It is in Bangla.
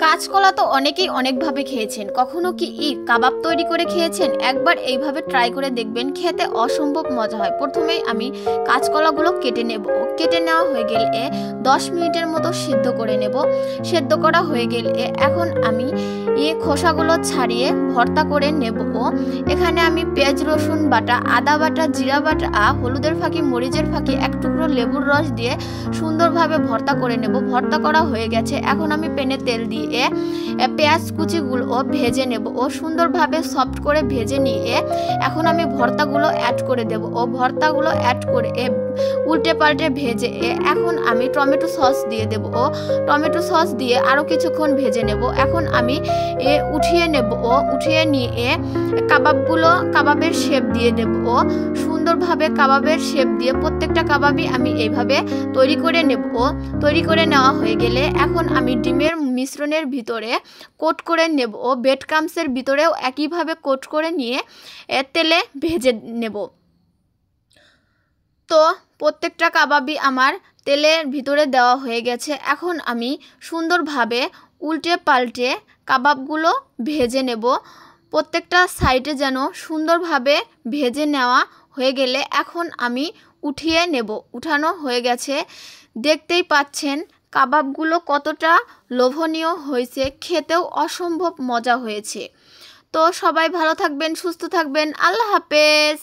কাঁচকলা তো অনেকেই অনেকভাবে খেয়েছেন। কখনো কি কাবাব তৈরি করে খেয়েছেন? একবার এইভাবে ট্রাই করে দেখবেন, খেতে অসম্ভব মজা হয়। প্রথমেই আমি কাঁচকলাগুলো কেটে নেব। কেটে নেওয়া হয়ে গেলে 10 মিনিটের মতো সিদ্ধ করে নেব। সেদ্ধ করা হয়ে গেলে এখন আমি খোসাগুলো ছাড়িয়ে ভর্তা করে নেব। এখানে আমি পেঁয়াজ রসুন বাটা, আদা বাটা, জিরা বাটা, হলুদের ফাঁকি, মরিচের ফাঁকি, এক টুকরো লেবুর রস দিয়ে সুন্দরভাবে ভর্তা করে নেব। ভর্তা করা হয়ে গেছে। এখন আমি প্যানে তেল দিয়ে পেঁয়াজ কুচিগুলো ভেজে নেব ও সুন্দরভাবে সফট করে ভেজে নিয়ে এখন আমি ভর্তাগুলো অ্যাড করে দেব। ভর্তাগুলো অ্যাড করে উল্টে পাল্টে ভেজে এখন আমি টমেটো সস দিয়ে দেব। টমেটো সস দিয়ে আরও কিছুক্ষণ ভেজে নেব। এখন আমি উঠিয়ে নেব। উঠিয়ে নিয়ে কাবাবের শেপ দিয়ে দেব। সুন্দরভাবে কাবাবের শেপ দিয়ে প্রত্যেকটা কাবাবই আমি এইভাবে তৈরি করে নেব। তৈরি করে নেওয়া হয়ে গেলে এখন আমি ডিমের মিশ্রণের ভিতরে কোট করে নেব। ব্রেড ক্রাম্বসের ভিতরেও একইভাবে কোট করে নিয়ে তেলে ভেজে নেব। তো প্রত্যেকটা কাবাবই আমার তেলের ভিতরে দেওয়া হয়ে গেছে। এখন আমি সুন্দরভাবে উল্টে পাল্টে কাবাবগুলো ভেজে নেব। প্রত্যেকটা সাইডে যেন সুন্দরভাবে ভেজে নেওয়া হয়ে গেলে এখন আমি উঠিয়ে নেব। উঠানো হয়ে গেছে। দেখতেই পাচ্ছেন কাবাবগুলো কতটা লোভনীয় হয়েছে, খেতেও অসম্ভব মজা হয়েছে। তো সবাই ভালো থাকবেন, সুস্থ থাকবেন। আল্লাহ হাফেজ।